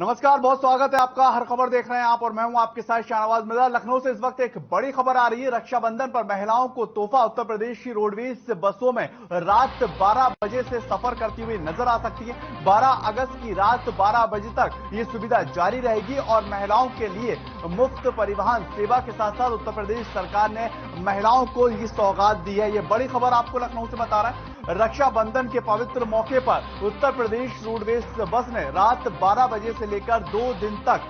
नमस्कार, बहुत स्वागत है आपका। हर खबर देख रहे हैं आप और मैं हूं आपके साथ शाहनवाज मिर्जा। लखनऊ से इस वक्त एक बड़ी खबर आ रही है। रक्षाबंधन पर महिलाओं को तोहफा। उत्तर प्रदेश की रोडवेज बसों में रात 12 बजे से सफर करती हुई नजर आ सकती है। 12 अगस्त की रात 12 बजे तक ये सुविधा जारी रहेगी और महिलाओं के लिए मुफ्त परिवहन सेवा के साथ साथ उत्तर प्रदेश सरकार ने महिलाओं को ये सौगात दी है। ये बड़ी खबर आपको लखनऊ से बता रहा है। रक्षाबंधन के पवित्र मौके पर उत्तर प्रदेश रोडवेज बस ने रात 12 बजे से लेकर 2 दिन तक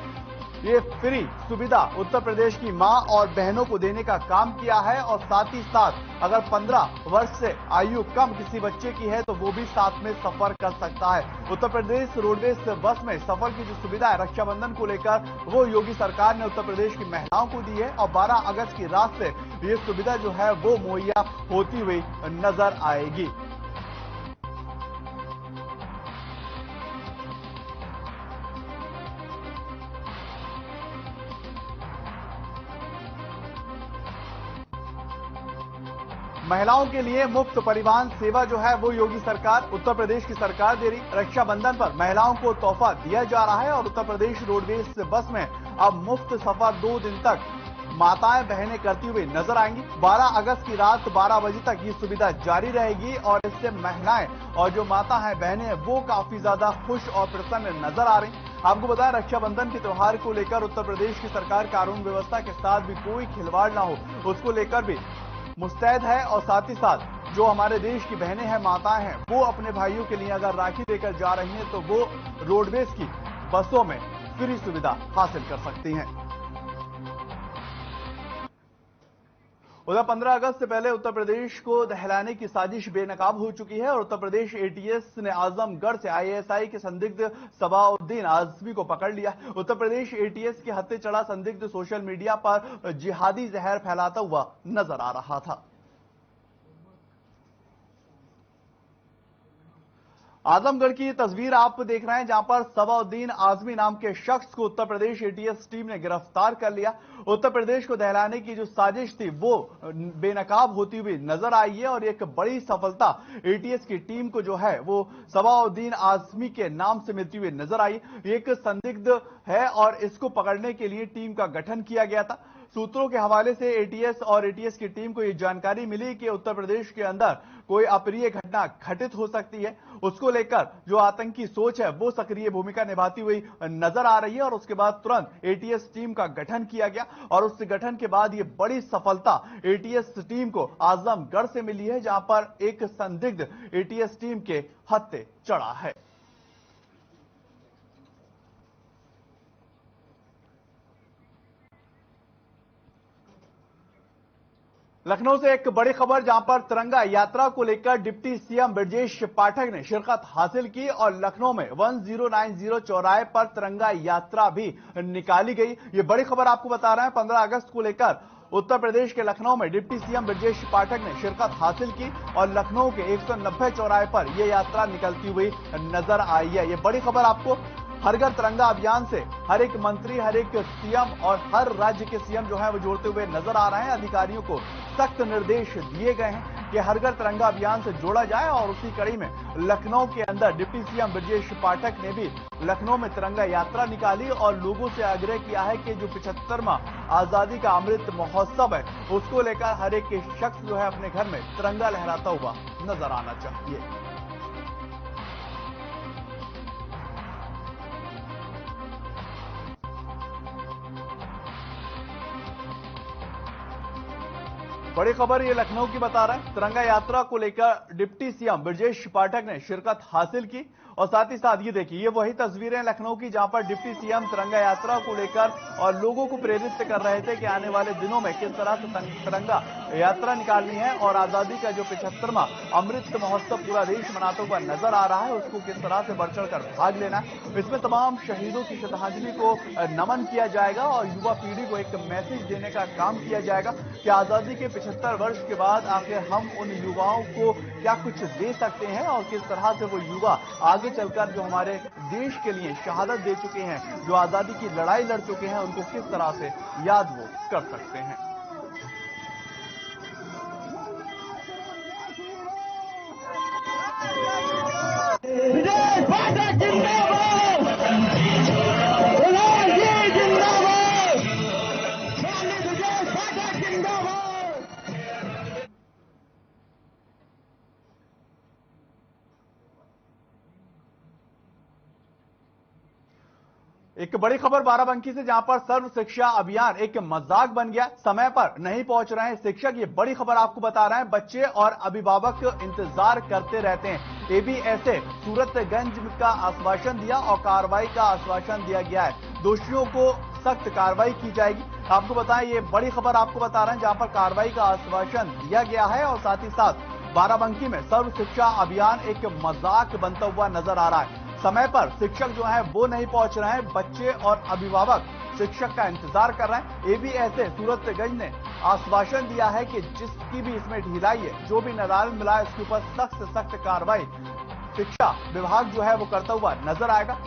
ये फ्री सुविधा उत्तर प्रदेश की मां और बहनों को देने का काम किया है। और साथ ही साथ अगर 15 वर्ष से आयु कम किसी बच्चे की है तो वो भी साथ में सफर कर सकता है। उत्तर प्रदेश रोडवेज बस में सफर की जो सुविधा है रक्षाबंधन को लेकर वो योगी सरकार ने उत्तर प्रदेश की महिलाओं को दी है और 12 अगस्त की रात से ये सुविधा जो है वो मुहैया होती हुई नजर आएगी। महिलाओं के लिए मुफ्त परिवहन सेवा जो है वो योगी सरकार उत्तर प्रदेश की सरकार दे रही। रक्षाबंधन पर महिलाओं को तोहफा दिया जा रहा है और उत्तर प्रदेश रोडवेज बस में अब मुफ्त सफर 2 दिन तक माताएं बहनें करती हुई नजर आएंगी। 12 अगस्त की रात 12 बजे तक ये सुविधा जारी रहेगी और इससे महिलाएं और जो माता है बहनें हैं वो काफी ज्यादा खुश और प्रसन्न नजर आ रही। आपको बताया रक्षाबंधन के त्योहार को लेकर उत्तर प्रदेश की सरकार कानून व्यवस्था के साथ भी कोई खिलवाड़ ना हो उसको लेकर भी मुस्तैद है। और साथ ही साथ जो हमारे देश की बहनें हैं माताएं हैं वो अपने भाइयों के लिए अगर राखी देकर जा रही हैं तो वो रोडवेज की बसों में फ्री सुविधा हासिल कर सकती हैं। उधर 15 अगस्त से पहले उत्तर प्रदेश को दहलाने की साजिश बेनकाब हो चुकी है और उत्तर प्रदेश एटीएस ने आजमगढ़ से आईएसआई के संदिग्ध सबाउद्दीन आजमी को पकड़ लिया। उत्तर प्रदेश एटीएस के हत्थे चढ़ा संदिग्ध सोशल मीडिया पर जिहादी जहर फैलाता हुआ नजर आ रहा था। आजमगढ़ की तस्वीर आप देख रहे हैं जहां पर सबाउद्दीन आजमी नाम के शख्स को उत्तर प्रदेश एटीएस टीम ने गिरफ्तार कर लिया। उत्तर प्रदेश को दहलाने की जो साजिश थी वो बेनकाब होती हुई नजर आई है और एक बड़ी सफलता एटीएस की टीम को जो है वो सबाउद्दीन आजमी के नाम से मिलती हुई नजर आई। एक संदिग्ध है और इसको पकड़ने के लिए टीम का गठन किया गया था। सूत्रों के हवाले से एटीएस और एटीएस की टीम को यह जानकारी मिली कि उत्तर प्रदेश के अंदर कोई अप्रिय घटना घटित हो सकती है। उसको लेकर जो आतंकी सोच है वो सक्रिय भूमिका निभाती हुई नजर आ रही है और उसके बाद तुरंत एटीएस टीम का गठन किया गया और उस गठन के बाद ये बड़ी सफलता एटीएस टीम को आजमगढ़ से मिली है जहां पर एक संदिग्ध एटीएस टीम के हत्थे चढ़ा है। लखनऊ से एक बड़ी खबर जहां पर तिरंगा यात्रा को लेकर डिप्टी सीएम ब्रजेश पाठक ने शिरकत हासिल की और लखनऊ में 1090 चौराहे पर तिरंगा यात्रा भी निकाली गई। ये बड़ी खबर आपको बता रहे हैं। 15 अगस्त को लेकर उत्तर प्रदेश के लखनऊ में डिप्टी सीएम ब्रजेश पाठक ने शिरकत हासिल की और लखनऊ के 190 चौराहे पर यह यात्रा निकलती हुई नजर आई है। ये बड़ी खबर आपको हर घर तिरंगा अभियान से हर एक मंत्री, हर एक सीएम और हर राज्य के सीएम जो है वो जोड़ते हुए नजर आ रहे हैं। अधिकारियों को सख्त निर्देश दिए गए हैं कि हर घर तिरंगा अभियान से जोड़ा जाए और उसी कड़ी में लखनऊ के अंदर डिप्टी सीएम ब्रजेश पाठक ने भी लखनऊ में तिरंगा यात्रा निकाली और लोगों से आग्रह किया है कि जो 75वां आजादी का अमृत महोत्सव है उसको लेकर हर एक शख्स जो है अपने घर में तिरंगा लहराता हुआ नजर आना चाहिए। बड़ी खबर ये लखनऊ की बता रहे हैं। तिरंगा यात्रा को लेकर डिप्टी सीएम ब्रजेश पाठक ने शिरकत हासिल की और साथ ही साथ ये देखिए ये वही तस्वीरें लखनऊ की जहां पर डिप्टी सीएम तिरंगा यात्रा को लेकर और लोगों को प्रेरित कर रहे थे कि आने वाले दिनों में किस तरह से तिरंगा यात्रा निकालनी है और आजादी का जो 75वां अमृत महोत्सव पूरा देश मनाता हुआ नजर आ रहा है उसको किस तरह से बढ़ चढ़कर भाग लेना है। इसमें तमाम शहीदों की श्रद्धांजलि को नमन किया जाएगा और युवा पीढ़ी को एक मैसेज देने का काम किया जाएगा कि आजादी के 75 वर्ष के बाद आखिर हम उन युवाओं को क्या कुछ दे सकते हैं और किस तरह से वो युवा आगे चलकर जो हमारे देश के लिए शहादत दे चुके हैं, जो आजादी की लड़ाई लड़ चुके हैं, उनको किस तरह से याद वो कर सकते हैं। विजय पाठक जिंदाबाद। एक बड़ी खबर बाराबंकी से, जहां पर सर्व शिक्षा अभियान एक मजाक बन गया। समय पर नहीं पहुंच रहे हैं शिक्षक, ये बड़ी खबर आपको बता रहे हैं। बच्चे और अभिभावक इंतजार करते रहते हैं। एबीएसए सूरतगंज का आश्वासन दिया और कार्रवाई का आश्वासन दिया गया है। दोषियों को सख्त कार्रवाई की जाएगी। आपको बताएं, ये बड़ी खबर आपको बता रहे हैं, जहां पर कार्रवाई का आश्वासन दिया गया है और साथ ही साथ बाराबंकी में सर्व शिक्षा अभियान एक मजाक बनता हुआ नजर आ रहा है। समय पर शिक्षक जो है वो नहीं पहुंच रहे हैं। बच्चे और अभिभावक शिक्षक का इंतजार कर रहे हैं। एबीएसए सूरतगंज ने आश्वासन दिया है कि जिसकी भी इसमें ढिलाई है, जो भी नदारद मिला है, उसके ऊपर सख्त से सख्त कार्रवाई शिक्षा विभाग जो है वो करता हुआ नजर आएगा।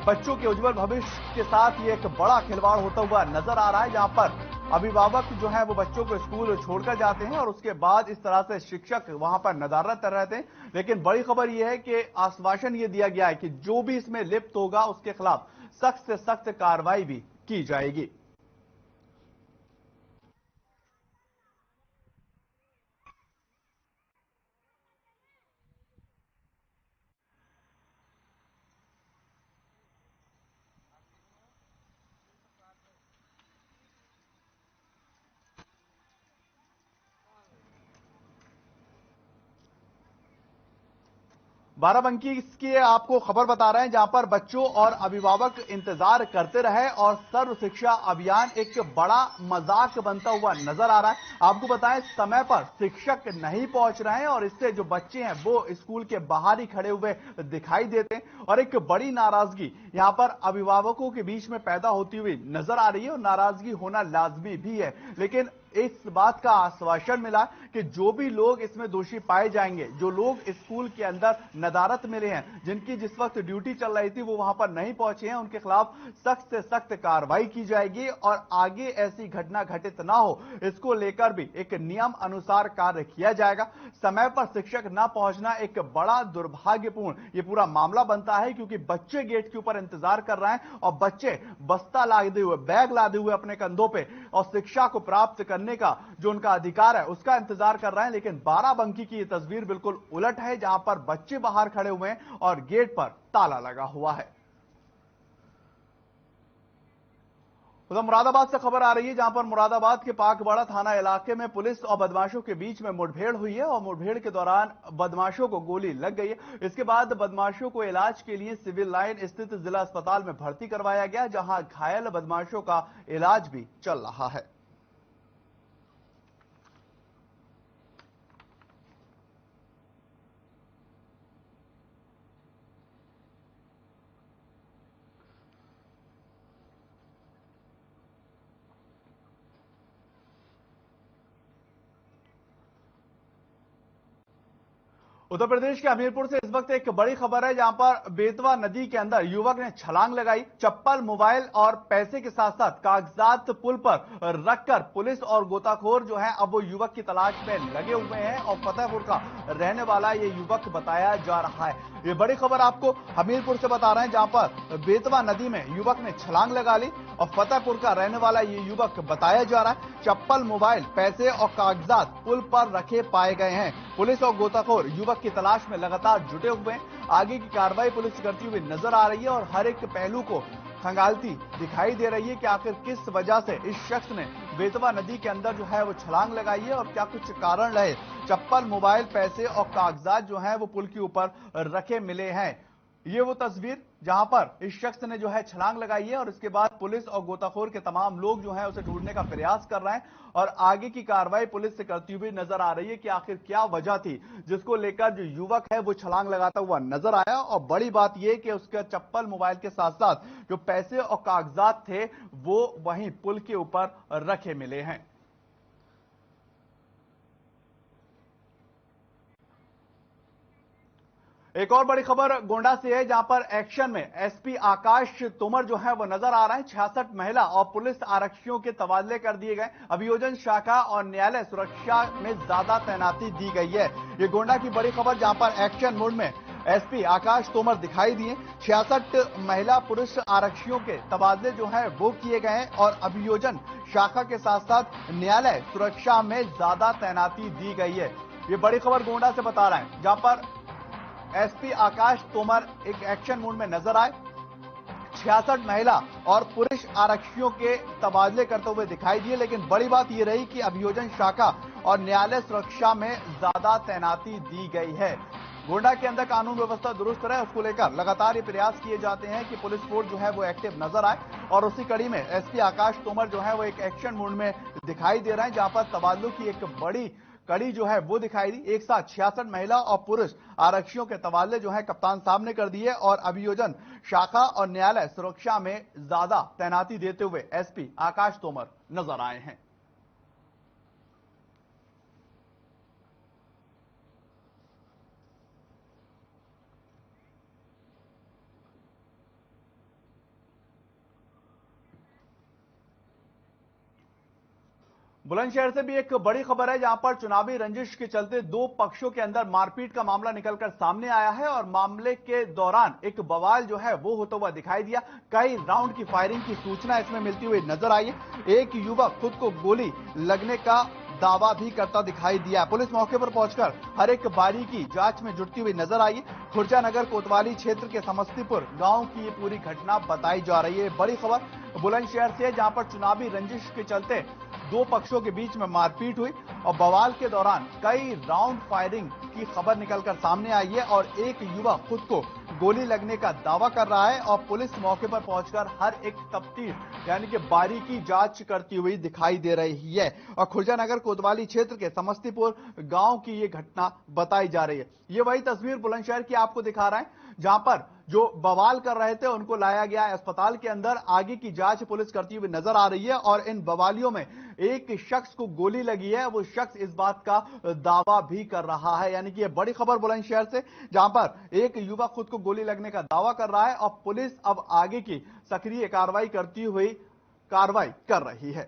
बच्चों के उज्जवल भविष्य के साथ ये एक बड़ा खिलवाड़ होता हुआ नजर आ रहा है, जहां पर अभिभावक जो है वो बच्चों को स्कूल छोड़कर जाते हैं और उसके बाद इस तरह से शिक्षक वहां पर नदारद रहते हैं। लेकिन बड़ी खबर यह है कि आश्वासन ये दिया गया है कि जो भी इसमें लिप्त होगा उसके खिलाफ सख्त से सख्त कार्रवाई भी की जाएगी। बाराबंकी की आपको खबर बता रहे हैं, जहां पर बच्चों और अभिभावक इंतजार करते रहे और सर्व शिक्षा अभियान एक बड़ा मजाक बनता हुआ नजर आ रहा है। आपको बताएं, समय पर शिक्षक नहीं पहुंच रहे हैं और इससे जो बच्चे हैं वो स्कूल के बाहर ही खड़े हुए दिखाई देते हैं और एक बड़ी नाराजगी यहां पर अभिभावकों के बीच में पैदा होती हुई नजर आ रही है और नाराजगी होना लाजमी भी है। लेकिन इस बात का आश्वासन मिला कि जो भी लोग इसमें दोषी पाए जाएंगे, जो लोग स्कूल के अंदर नदारत मिले हैं, जिनकी जिस वक्त ड्यूटी चल रही थी वो वहां पर नहीं पहुंचे हैं, उनके खिलाफ सख्त से सख्त कार्रवाई की जाएगी और आगे ऐसी घटना घटित ना हो, इसको लेकर भी एक नियम अनुसार कार्य किया जाएगा। समय पर शिक्षक ना पहुंचना एक बड़ा दुर्भाग्यपूर्ण ये पूरा मामला बनता है, क्योंकि बच्चे गेट के ऊपर इंतजार कर रहे हैं और बच्चे बस्ता लादे हुए, बैग लादे हुए अपने कंधों पे और शिक्षा को प्राप्त करने का जो उनका अधिकार है उसका इंतजार कर रहे हैं। लेकिन बाराबंकी की ये तस्वीर बिल्कुल उलट है, जहां पर बच्चे बाहर खड़े हुए हैं और गेट पर ताला लगा हुआ है। उधर मुरादाबाद से खबर आ रही है, जहां पर मुरादाबाद के पाकबाड़ा थाना इलाके में पुलिस और बदमाशों के बीच में मुठभेड़ हुई है और मुठभेड़ के दौरान बदमाशों को गोली लग गई है। इसके बाद बदमाशों को इलाज के लिए सिविल लाइन स्थित जिला अस्पताल में भर्ती करवाया गया, जहां घायल बदमाशों का इलाज भी चल रहा है। उत्तर प्रदेश के हमीरपुर से इस वक्त एक बड़ी खबर है, जहां पर बेतवा नदी के अंदर युवक ने छलांग लगाई। चप्पल, मोबाइल और पैसे के साथ साथ कागजात पुल पर रखकर पुलिस और गोताखोर जो है अब वो युवक की तलाश में लगे हुए हैं और फतेहपुर का रहने वाला ये युवक बताया जा रहा है। ये बड़ी खबर आपको हमीरपुर से बता रहे हैं, जहां पर बेतवा नदी में युवक ने छलांग लगा ली और फतेहपुर का रहने वाला ये युवक बताया जा रहा है। चप्पल, मोबाइल, पैसे और कागजात पुल पर रखे पाए गए हैं। पुलिस और गोताखोर युवक की तलाश में लगातार जुटे हुए हैं। आगे की कार्रवाई पुलिस करती हुई नजर आ रही है और हर एक पहलू को खंगालती दिखाई दे रही है कि आखिर किस वजह से इस शख्स ने बेतवा नदी के अंदर जो है वो छलांग लगाई है और क्या कुछ कारण रहे। चप्पल, मोबाइल, पैसे और कागजात जो है वो पुल के ऊपर रखे मिले हैं। ये वो तस्वीर जहां पर इस शख्स ने जो है छलांग लगाई है और इसके बाद पुलिस और गोताखोर के तमाम लोग जो है उसे ढूंढने का प्रयास कर रहे हैं और आगे की कार्रवाई पुलिस से करती हुई नजर आ रही है कि आखिर क्या वजह थी जिसको लेकर जो युवक है वो छलांग लगाता हुआ नजर आया। और बड़ी बात यह कि उसका चप्पल, मोबाइल के साथ साथ जो पैसे और कागजात थे वो वहीं पुल के ऊपर रखे मिले हैं। एक और बड़ी खबर गोंडा से है, जहां पर एक्शन में एसपी आकाश तोमर जो है वो नजर आ रहे हैं। 66 महिला और पुलिस आरक्षियों के तबादले कर दिए गए। अभियोजन शाखा और न्यायालय सुरक्षा में ज्यादा तैनाती दी गई है। ये गोंडा की बड़ी खबर, जहां पर एक्शन मोड में एसपी आकाश तोमर दिखाई दिए। 66 महिला पुरुष आरक्षियों के तबादले जो है वो किए गए हैं और अभियोजन शाखा के साथ साथ न्यायालय सुरक्षा में ज्यादा तैनाती दी गई है। ये बड़ी खबर गोंडा से बता रहे हैं, जहां पर एसपी आकाश तोमर एक एक्शन मोड में नजर आए। 66 महिला और पुरुष आरक्षियों के तबादले करते हुए दिखाई दिए। लेकिन बड़ी बात यह रही कि अभियोजन शाखा और न्यायालय सुरक्षा में ज्यादा तैनाती दी गई है। गोंडा के अंदर कानून व्यवस्था दुरुस्त रहे, उसको लेकर लगातार ये प्रयास किए जाते हैं कि पुलिस फोर्स जो है वो एक्टिव नजर आए। और उसी कड़ी में एसपी आकाश तोमर जो है वो एक एक्शन मोड में दिखाई दे रहे हैं, जहां पर तबादलों की एक बड़ी कड़ी जो है वो दिखाई दी। एक साथ 66 महिला और पुरुष आरक्षियों के तबादले जो है कप्तान साहब ने कर दिए और अभियोजन शाखा और न्यायालय सुरक्षा में ज्यादा तैनाती देते हुए एसपी आकाश तोमर नजर आए हैं। बुलंदशहर से भी एक बड़ी खबर है, जहां पर चुनावी रंजिश के चलते दो पक्षों के अंदर मारपीट का मामला निकलकर सामने आया है और मामले के दौरान एक बवाल जो है वो होता हुआ दिखाई दिया। कई राउंड की फायरिंग की सूचना इसमें मिलती हुई नजर आई है। एक युवक खुद को गोली लगने का दावा भी करता दिखाई दिया। पुलिस मौके पर पहुंचकर हर एक बारीकी जांच में जुटती हुई नजर आई। खुर्जानगर कोतवाली क्षेत्र के समस्तीपुर गांव की ये पूरी घटना बताई जा रही है। बड़ी खबर बुलंदशहर से, जहां पर चुनावी रंजिश के चलते दो पक्षों के बीच में मारपीट हुई और बवाल के दौरान कई राउंड फायरिंग की खबर निकलकर सामने आई है और एक युवक खुद को गोली लगने का दावा कर रहा है और पुलिस मौके पर पहुंचकर हर एक तफ्तीश यानी कि बारीकी जांच करती हुई दिखाई दे रही है। और खुर्जानगर कोतवाली क्षेत्र के समस्तीपुर गांव की ये घटना बताई जा रही है। ये वही तस्वीर बुलंदशहर की आपको दिखा रहा है, जहां पर जो बवाल कर रहे थे उनको लाया गया अस्पताल के अंदर। आगे की जांच पुलिस करती हुई नजर आ रही है और इन बवालियों में एक शख्स को गोली लगी है, वो शख्स इस बात का दावा भी कर रहा है। यानी कि ये बड़ी खबर बुलंदशहर से, जहां पर एक युवक खुद को गोली लगने का दावा कर रहा है और पुलिस अब आगे की सक्रिय कार्रवाई करती हुई कार्रवाई कर रही है।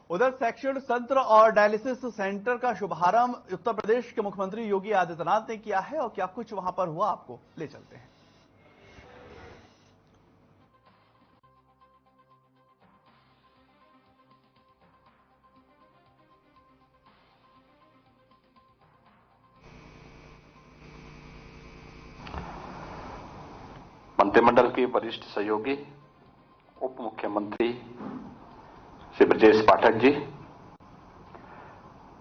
उधर सेक्शन संत्र और डायलिसिस सेंटर का शुभारंभ उत्तर प्रदेश के मुख्यमंत्री योगी आदित्यनाथ ने किया है और क्या कुछ वहां पर हुआ, आपको ले चलते हैं। मंत्रिमंडल के वरिष्ठ सहयोगी उप मुख्यमंत्री श्री ब्रजेश पाठक जी,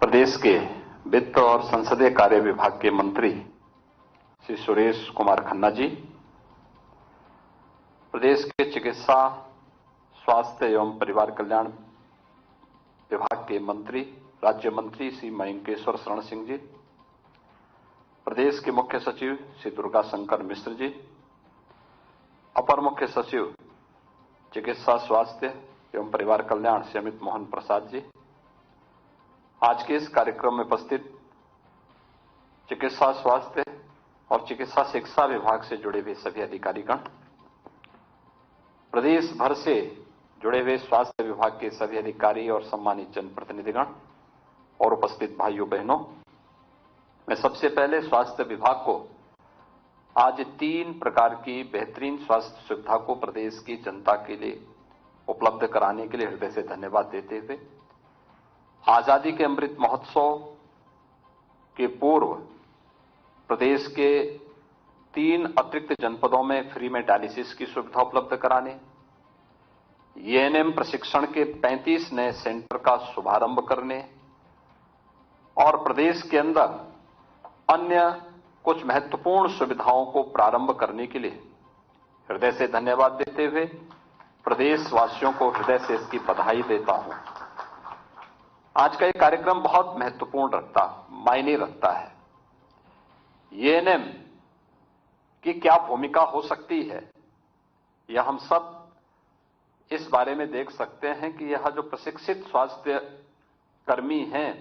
प्रदेश के वित्त और संसदीय कार्य विभाग के मंत्री श्री सुरेश कुमार खन्ना जी, प्रदेश के चिकित्सा स्वास्थ्य एवं परिवार कल्याण विभाग के मंत्री राज्य मंत्री श्री मयंकेश्वर शरण सिंह जी, प्रदेश के मुख्य सचिव श्री दुर्गा शंकर मिश्र जी, अपर मुख्य सचिव चिकित्सा स्वास्थ्य एवं परिवार कल्याण श्री अमित मोहन प्रसाद जी, आज के इस कार्यक्रम में उपस्थित चिकित्सा स्वास्थ्य और चिकित्सा शिक्षा विभाग से जुड़े हुए सभी अधिकारीगण, प्रदेश भर से जुड़े हुए स्वास्थ्य विभाग के सभी अधिकारी और सम्मानित जनप्रतिनिधिगण और उपस्थित भाइयों बहनों, मैं सबसे पहले स्वास्थ्य विभाग को आज 3 प्रकार की बेहतरीन स्वास्थ्य सुविधा को प्रदेश की जनता के लिए उपलब्ध कराने के लिए हृदय से धन्यवाद देते हुए आजादी के अमृत महोत्सव के पूर्व प्रदेश के 3 अतिरिक्त जनपदों में फ्री में डायलिसिस की सुविधा उपलब्ध कराने, एएनएम प्रशिक्षण के 35 नए सेंटर का शुभारंभ करने और प्रदेश के अंदर अन्य कुछ महत्वपूर्ण सुविधाओं को प्रारंभ करने के लिए हृदय से धन्यवाद देते हुए प्रदेशवासियों को हृदय से इसकी बधाई देता हूं। आज का ये कार्यक्रम बहुत महत्वपूर्ण मायने रखता है। एएनएम की क्या भूमिका हो सकती है, यह हम सब इस बारे में देख सकते हैं कि यह जो प्रशिक्षित स्वास्थ्य कर्मी हैं,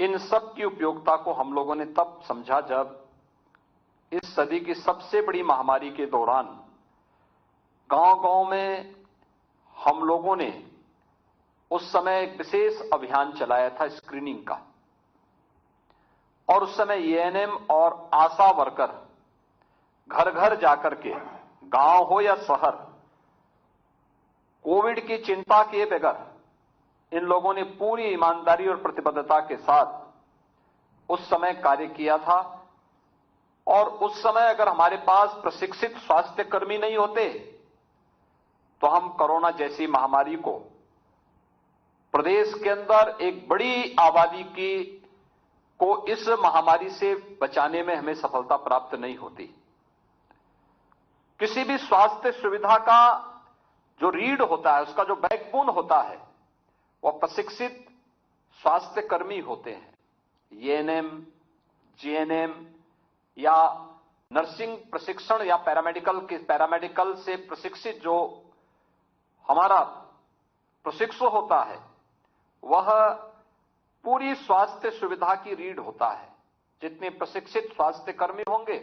इन सब की उपयोगिता को हम लोगों ने तब समझा जब इस सदी की सबसे बड़ी महामारी के दौरान गांव-गांव में हम लोगों ने उस समय एक विशेष अभियान चलाया था स्क्रीनिंग का, और उस समय एएनएम और आशा वर्कर घर घर जाकर के गांव हो या शहर, कोविड की चिंता किए बगैर इन लोगों ने पूरी ईमानदारी और प्रतिबद्धता के साथ उस समय कार्य किया था। और उस समय अगर हमारे पास प्रशिक्षित स्वास्थ्य कर्मी नहीं होते तो हम कोरोना जैसी महामारी को प्रदेश के अंदर एक बड़ी आबादी को इस महामारी से बचाने में हमें सफलता प्राप्त नहीं होती। किसी भी स्वास्थ्य सुविधा का जो रीढ़ होता है, उसका जो बैकबोन होता है, वह प्रशिक्षित स्वास्थ्य कर्मी होते हैं। एएनएम, जीएनएम या नर्सिंग प्रशिक्षण या पैरामेडिकल से प्रशिक्षित जो हमारा प्रशिक्षु होता है, वह पूरी स्वास्थ्य सुविधा की रीढ़ होता है। जितने प्रशिक्षित स्वास्थ्य कर्मी होंगे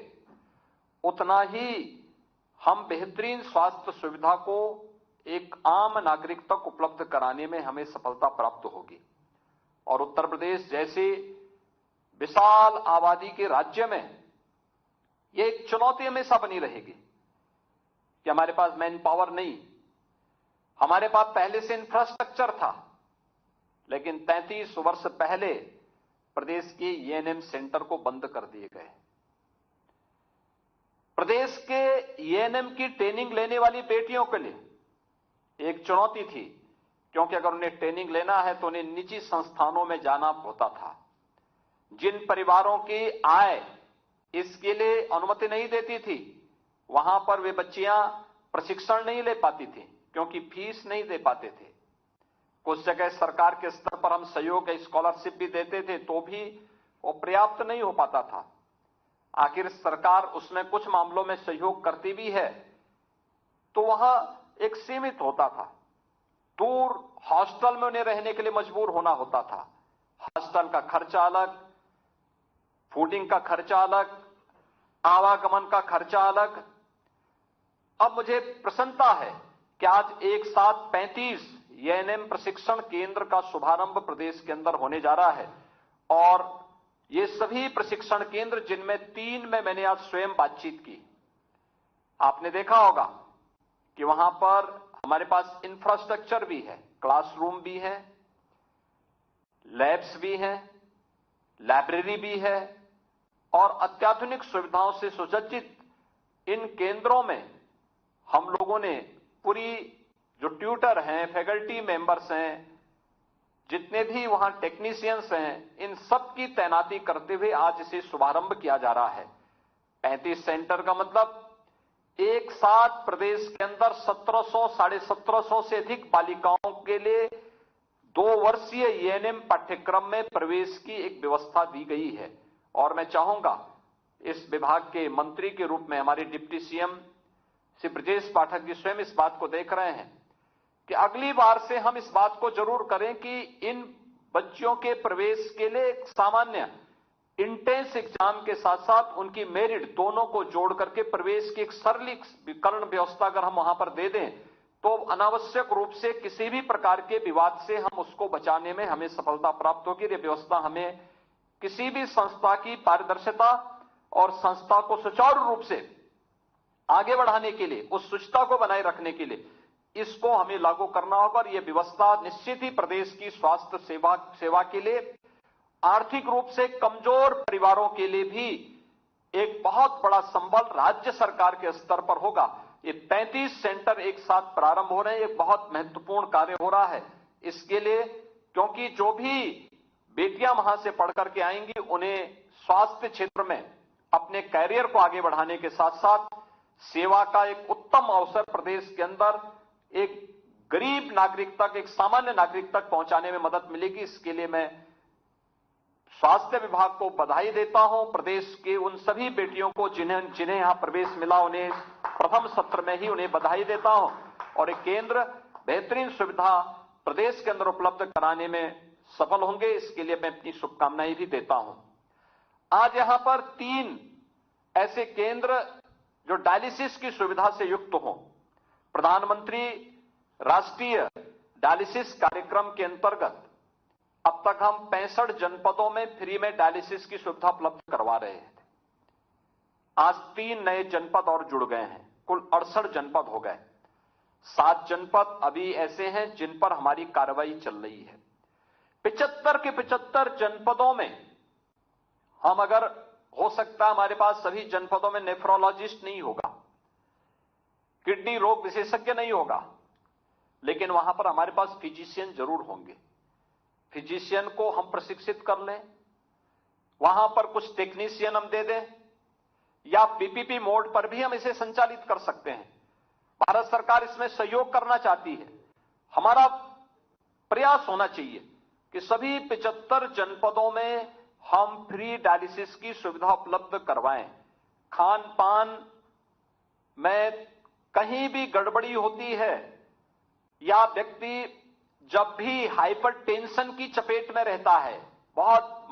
उतना ही हम बेहतरीन स्वास्थ्य सुविधा को एक आम नागरिक तक उपलब्ध कराने में हमें सफलता प्राप्त होगी। और उत्तर प्रदेश जैसे विशाल आबादी के राज्य में यह एक चुनौती हमेशा बनी रहेगी कि हमारे पास मैन पावर नहीं। हमारे पास पहले से इंफ्रास्ट्रक्चर था, लेकिन 33 वर्ष पहले प्रदेश के एएनएम सेंटर को बंद कर दिए गए। प्रदेश के एएनएम की ट्रेनिंग लेने वाली बेटियों के लिए एक चुनौती थी, क्योंकि अगर उन्हें ट्रेनिंग लेना है तो उन्हें निजी संस्थानों में जाना होता था। जिन परिवारों की आय इसके लिए अनुमति नहीं देती थी, वहां पर वे बच्चियां प्रशिक्षण नहीं ले पाती थी, क्योंकि फीस नहीं दे पाते थे। कुछ जगह सरकार के स्तर पर हम सहयोग या स्कॉलरशिप भी देते थे, तो भी वो पर्याप्त नहीं हो पाता था। आखिर सरकार उसमें कुछ मामलों में सहयोग करती भी है, तो वह एक सीमित होता था। दूर हॉस्टल में उन्हें रहने के लिए मजबूर होना होता था। हॉस्टल का खर्चा अलग, फूडिंग का खर्चा अलग, आवागमन का खर्चा अलग। अब मुझे प्रसन्नता है कि आज एक साथ 35 एएनएम प्रशिक्षण केंद्र का शुभारंभ प्रदेश के अंदर होने जा रहा है। और ये सभी प्रशिक्षण केंद्र, जिनमें 3 में मैंने आज स्वयं बातचीत की, आपने देखा होगा कि वहां पर हमारे पास इंफ्रास्ट्रक्चर भी है, क्लासरूम भी है, लैब्स भी हैं, लाइब्रेरी भी है और अत्याधुनिक सुविधाओं से सुसज्जित इन केंद्रों में हम लोगों ने पूरी जो ट्यूटर हैं, फैकल्टी मेंबर्स हैं, जितने भी वहां टेक्नीशियंस हैं, इन सब की तैनाती करते हुए आज इसे शुभारंभ किया जा रहा है। 35 सेंटर का मतलब एक साथ प्रदेश के अंदर 1700, 1750 से अधिक बालिकाओं के लिए 2 वर्षीय एएनएम पाठ्यक्रम में प्रवेश की एक व्यवस्था दी गई है। और मैं चाहूंगा इस विभाग के मंत्री के रूप में हमारे डिप्टी सीएम श्री ब्रजेश पाठक जी स्वयं इस बात को देख रहे हैं कि अगली बार से हम इस बात को जरूर करें कि इन बच्चियों के प्रवेश के लिए एक सामान्य इंटेंस एग्जाम के साथ साथ उनकी मेरिट दोनों को जोड़ करके प्रवेश की एक सरलीकरण व्यवस्था अगर हम वहां पर दे दें, तो अनावश्यक रूप से किसी भी प्रकार के विवाद से हम उसको बचाने में हमें सफलता प्राप्त होगी। यह व्यवस्था हमें किसी भी संस्था की पारदर्शिता और संस्था को सुचारू रूप से आगे बढ़ाने के लिए, उस शुचिता को बनाए रखने के लिए इसको हमें लागू करना होगा। और यह व्यवस्था निश्चित ही प्रदेश की स्वास्थ्य सेवा के लिए, आर्थिक रूप से कमजोर परिवारों के लिए भी एक बहुत बड़ा संबल राज्य सरकार के स्तर पर होगा। ये 35 सेंटर एक साथ प्रारंभ हो रहे हैं, एक बहुत महत्वपूर्ण कार्य हो रहा है इसके लिए, क्योंकि जो भी बेटियां वहां से पढ़ करके आएंगी उन्हें स्वास्थ्य क्षेत्र में अपने कैरियर को आगे बढ़ाने के साथ साथ सेवा का एक उत्तम अवसर प्रदेश के अंदर एक गरीब नागरिक तक, एक सामान्य नागरिक तक पहुंचाने में मदद मिलेगी। इसके लिए मैं स्वास्थ्य विभाग को बधाई देता हूं। प्रदेश के उन सभी बेटियों को जिन्हें यहां प्रवेश मिला, उन्हें प्रथम सत्र में ही उन्हें बधाई देता हूं। और एक केंद्र बेहतरीन सुविधा प्रदेश के अंदर उपलब्ध कराने में सफल होंगे, इसके लिए मैं अपनी शुभकामनाएं भी देता हूं। आज यहां पर 3 ऐसे केंद्र जो डायलिसिस की सुविधा से युक्त हों, प्रधानमंत्री राष्ट्रीय डायलिसिस कार्यक्रम के अंतर्गत अब तक हम 65 जनपदों में फ्री में डायलिसिस की सुविधा उपलब्ध करवा रहे हैं। आज 3 नए जनपद और जुड़ गए हैं। कुल 68 जनपद हो गए। 7 जनपद अभी ऐसे हैं जिन पर हमारी कार्रवाई चल रही है। 75 के 75 जनपदों में हम अगर हो सकता है हमारे पास सभी जनपदों में नेफ्रोलॉजिस्ट नहीं होगा, किडनी रोग विशेषज्ञ नहीं होगा, लेकिन वहां पर हमारे पास फिजिशियन जरूर होंगे। फिजिशियन को हम प्रशिक्षित कर लें, वहां पर कुछ टेक्नीशियन हम दे दें, या पीपीपी मोड पर भी हम इसे संचालित कर सकते हैं। भारत सरकार इसमें सहयोग करना चाहती है। हमारा प्रयास होना चाहिए कि सभी 75 जनपदों में हम फ्री डायलिसिस की सुविधा उपलब्ध करवाएं। खान पान में कहीं भी गड़बड़ी होती है या व्यक्ति जब भी हाइपरटेंशन की चपेट में रहता है, बहुत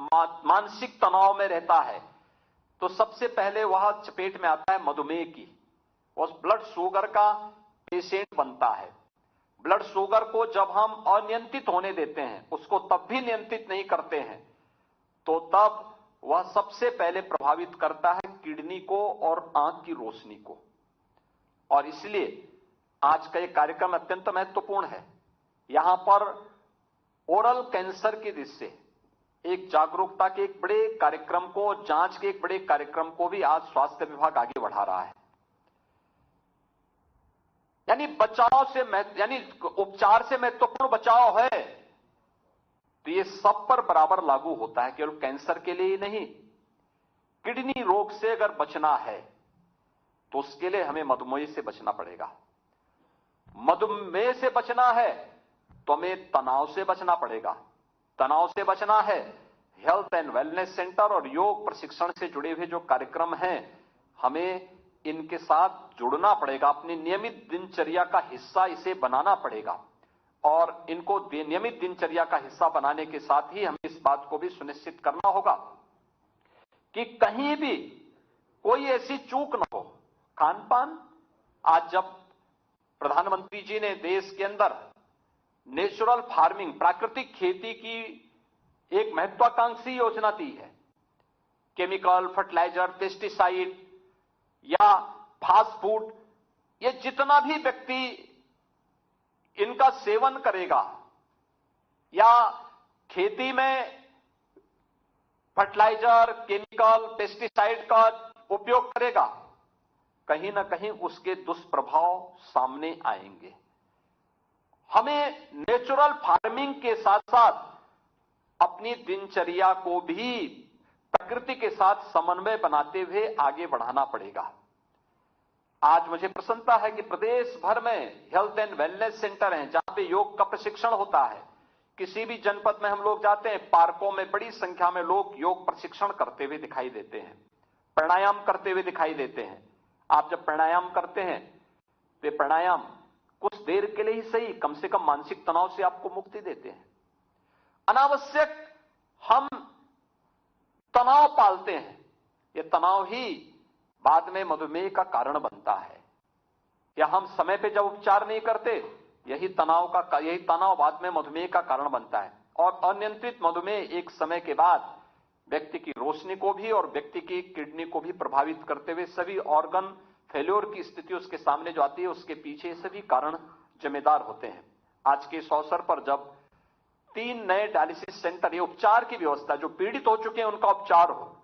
मानसिक तनाव में रहता है, तो सबसे पहले वह चपेट में आता है मधुमेह की। उस ब्लड शुगर का पेशेंट बनता है। ब्लड शुगर को जब हम अनियंत्रित होने देते हैं, उसको तब भी नियंत्रित नहीं करते हैं, तो तब वह सबसे पहले प्रभावित करता है किडनी को और आंख की रोशनी को। और इसलिए आज का यह कार्यक्रम अत्यंत महत्वपूर्ण है। यहां पर ओरल कैंसर की दृष्टि से एक जागरूकता के एक बड़े कार्यक्रम को, जांच के एक बड़े कार्यक्रम को भी आज स्वास्थ्य विभाग आगे बढ़ा रहा है। यानी बचाव से यानी उपचार से महत्वपूर्ण बचाव है, तो ये सब पर बराबर लागू होता है, केवल कैंसर के लिए ही नहीं। किडनी रोग से अगर बचना है तो उसके लिए हमें मधुमेह से बचना पड़ेगा। मधुमेह से बचना है तो हमें तनाव से बचना पड़ेगा। तनाव से बचना है, हेल्थ एंड वेलनेस सेंटर और योग प्रशिक्षण से जुड़े हुए जो कार्यक्रम हैं, हमें इनके साथ जुड़ना पड़ेगा। अपनी नियमित दिनचर्या का हिस्सा इसे बनाना पड़ेगा और इनको नियमित दिनचर्या का हिस्सा बनाने के साथ ही हमें इस बात को भी सुनिश्चित करना होगा कि कहीं भी कोई ऐसी चूक ना हो। खान पान, आज जब प्रधानमंत्री जी ने देश के अंदर नेचुरल फार्मिंग, प्राकृतिक खेती की एक महत्वाकांक्षी योजना दी है, केमिकल, फर्टिलाइजर, पेस्टिसाइड या फास्ट फूड, ये जितना भी व्यक्ति इनका सेवन करेगा या खेती में फर्टिलाइजर, केमिकल, पेस्टिसाइड का उपयोग करेगा, कहीं ना कहीं उसके दुष्प्रभाव सामने आएंगे। हमें नेचुरल फार्मिंग के साथ साथ अपनी दिनचर्या को भी प्रकृति के साथ समन्वय बनाते हुए आगे बढ़ाना पड़ेगा। आज मुझे प्रसन्नता है कि प्रदेश भर में हेल्थ एंड वेलनेस सेंटर हैं जहां पे योग का प्रशिक्षण होता है। किसी भी जनपद में हम लोग जाते हैं, पार्कों में बड़ी संख्या में लोग योग प्रशिक्षण करते हुए दिखाई देते हैं, प्राणायाम करते हुए दिखाई देते हैं। आप जब प्राणायाम करते हैं तो प्राणायाम कुछ देर के लिए ही सही, कम से कम मानसिक तनाव से आपको मुक्ति देते हैं। अनावश्यक हम तनाव पालते हैं, यह तनाव ही बाद में मधुमेह का कारण बनता है। या हम समय पे जब उपचार नहीं करते, यही तनाव बाद में मधुमेह का कारण बनता है। और अनियंत्रित मधुमेह एक समय के बाद व्यक्ति की रोशनी को भी और व्यक्ति की किडनी को भी प्रभावित करते हुए सभी ऑर्गन फेल्योर की स्थिति उसके सामने जो आती है, उसके पीछे सभी कारण जिम्मेदार होते हैं। आज के इस अवसर पर जब 3 नए डायलिसिस सेंटर, ये उपचार की व्यवस्था, जो पीड़ित हो चुके हैं उनका उपचार हो,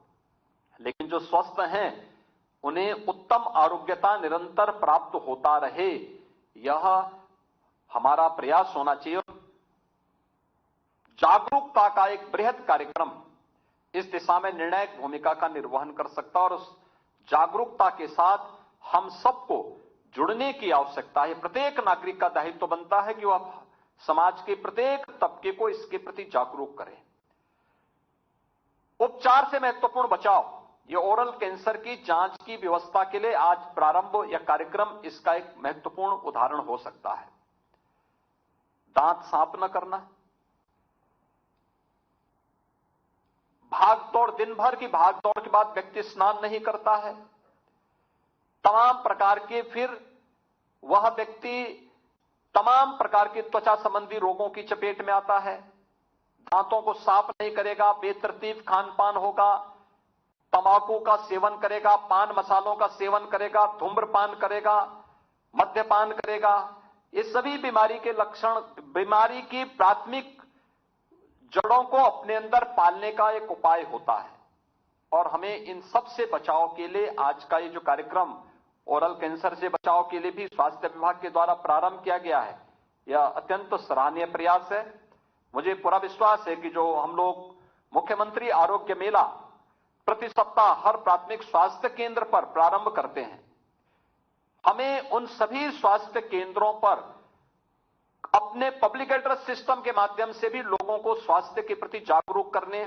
लेकिन जो स्वस्थ हैं उन्हें उत्तम आरोग्यता निरंतर प्राप्त होता रहे, यह हमारा प्रयास होना चाहिए। जागरूकता का एक बृहद कार्यक्रम इस दिशा में निर्णायक भूमिका का निर्वहन कर सकता है और उस जागरूकता के साथ हम सबको जुड़ने की आवश्यकता है। प्रत्येक नागरिक का दायित्व बनता है कि वह समाज के प्रत्येक तबके को इसके प्रति जागरूक करे। उपचार से महत्वपूर्ण बचाव, ये ओरल कैंसर की जांच की व्यवस्था के लिए आज प्रारंभ या कार्यक्रम इसका एक महत्वपूर्ण उदाहरण हो सकता है। दांत साफ न करना, भागदौड़, दिन भर की भागदौड़ के बाद व्यक्ति स्नान नहीं करता है, तमाम प्रकार के, फिर वह व्यक्ति तमाम प्रकार के त्वचा संबंधी रोगों की चपेट में आता है। दांतों को साफ नहीं करेगा, बेतरतीब खान पान होगा, तंबाकू का सेवन करेगा, पान मसालों का सेवन करेगा, धूम्रपान करेगा, मद्यपान करेगा, ये सभी बीमारी के लक्षण, बीमारी की प्राथमिक जड़ों को अपने अंदर पालने का एक उपाय होता है। और हमें इन सब से बचाव के लिए आज का ये जो कार्यक्रम ओरल कैंसर से बचाव के लिए भी स्वास्थ्य विभाग के द्वारा प्रारंभ किया गया है, यह अत्यंत सराहनीय प्रयास है। मुझे पूरा विश्वास है कि जो हम लोग मुख्यमंत्री आरोग्य मेला प्रति सप्ताह हर प्राथमिक स्वास्थ्य केंद्र पर प्रारंभ करते हैं, हमें उन सभी स्वास्थ्य केंद्रों पर अपने पब्लिक एड्रेस सिस्टम के माध्यम से भी लोगों को स्वास्थ्य के प्रति जागरूक करने।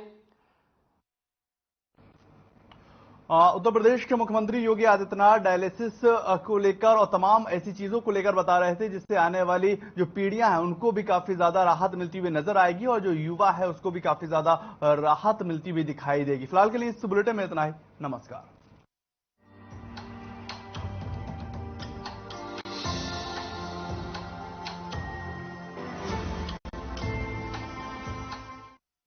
उत्तर प्रदेश के मुख्यमंत्री योगी आदित्यनाथ डायलिसिस को लेकर और तमाम ऐसी चीजों को लेकर बता रहे थे जिससे आने वाली जो पीढ़ियां हैं उनको भी काफी ज्यादा राहत मिलती हुई नजर आएगी और जो युवा है उसको भी काफी ज्यादा राहत मिलती हुई दिखाई देगी। फिलहाल के लिए इस बुलेटिन में इतना ही। नमस्कार।